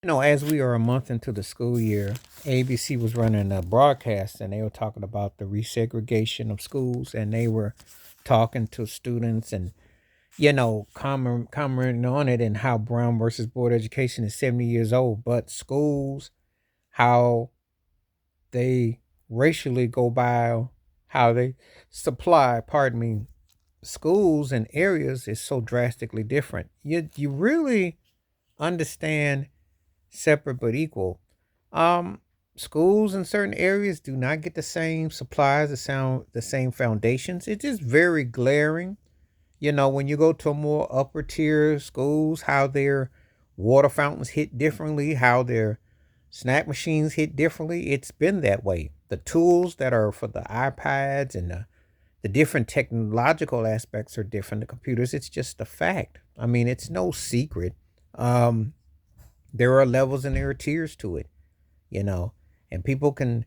As we are a month into the school year, ABC was running a broadcast and they were talking about the resegregation of schools, and they were talking to students and, commenting on it and how Brown versus Board of Education is 70 years old, but schools, how they racially go by, how they supply, pardon me, schools and areas is so drastically different. You really understand separate but equal. Um, Schools in certain areas do not get the same supplies, the same foundations. It's just very glaring. When you go to more upper tier schools, how their water fountains hit differently, how their snack machines hit differently. It's been that way. The tools that are for the iPads and the different technological aspects are different. The computers, it's just a fact. I mean, it's no secret. Um, there are levels and there are tiers to it, you know, and people can,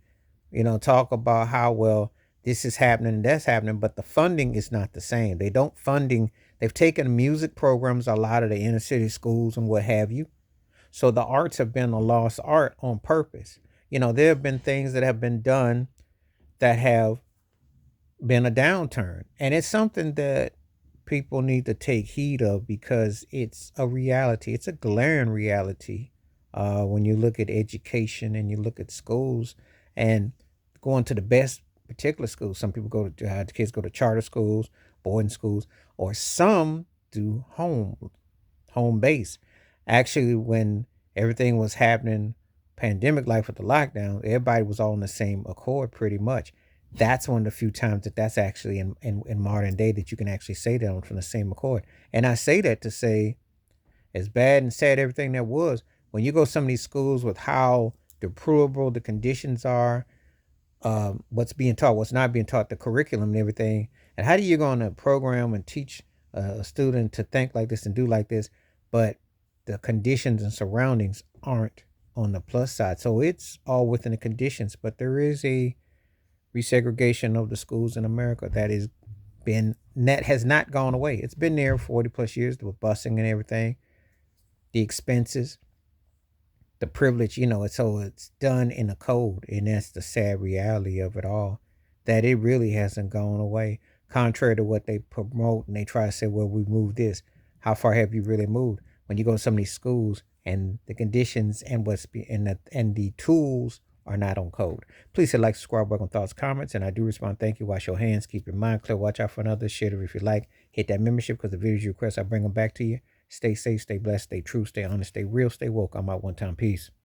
talk about how well this is happening and that's happening, but the funding is not the same. They've taken music programs, a lot of the inner city schools and what have you. So the arts have been a lost art on purpose. There have been things that have been done that have been a downturn. And it's something that people need to take heed of because it's a reality. It's a glaring reality when you look at education and you look at schools and going to the best particular schools. Some people the kids go to charter schools, boarding schools, or some do home base. Actually, when everything was happening, pandemic life with the lockdown, everybody was all in the same accord pretty much. That's one of the few times that's actually in modern day that you can actually say that from the same accord. And I say that to say, as bad and sad everything that was, when you go to some of these schools with how deplorable the conditions are, what's being taught, what's not being taught, the curriculum and everything, and how do you go on a program and teach a student to think like this and do like this, but the conditions and surroundings aren't on the plus side. So it's all within the conditions, but there is a resegregation of the schools in America that has not gone away. It's been there 40 plus years with busing and everything, the expenses, the privilege, it's done in a code, and that's the sad reality of it all. That it really hasn't gone away. Contrary to what they promote and they try to say, well, we moved this. How far have you really moved? When you go to some of these schools and the conditions and the tools are not on code. Please hit like, subscribe, work on thoughts, comments, and I do respond. Thank you. Wash your hands, keep your mind clear, watch out for another. Share it if you like. Hit that membership because the videos you request, I bring them back to you. Stay safe, stay blessed, stay true, stay honest, stay real, stay woke. I'm out one time. Peace.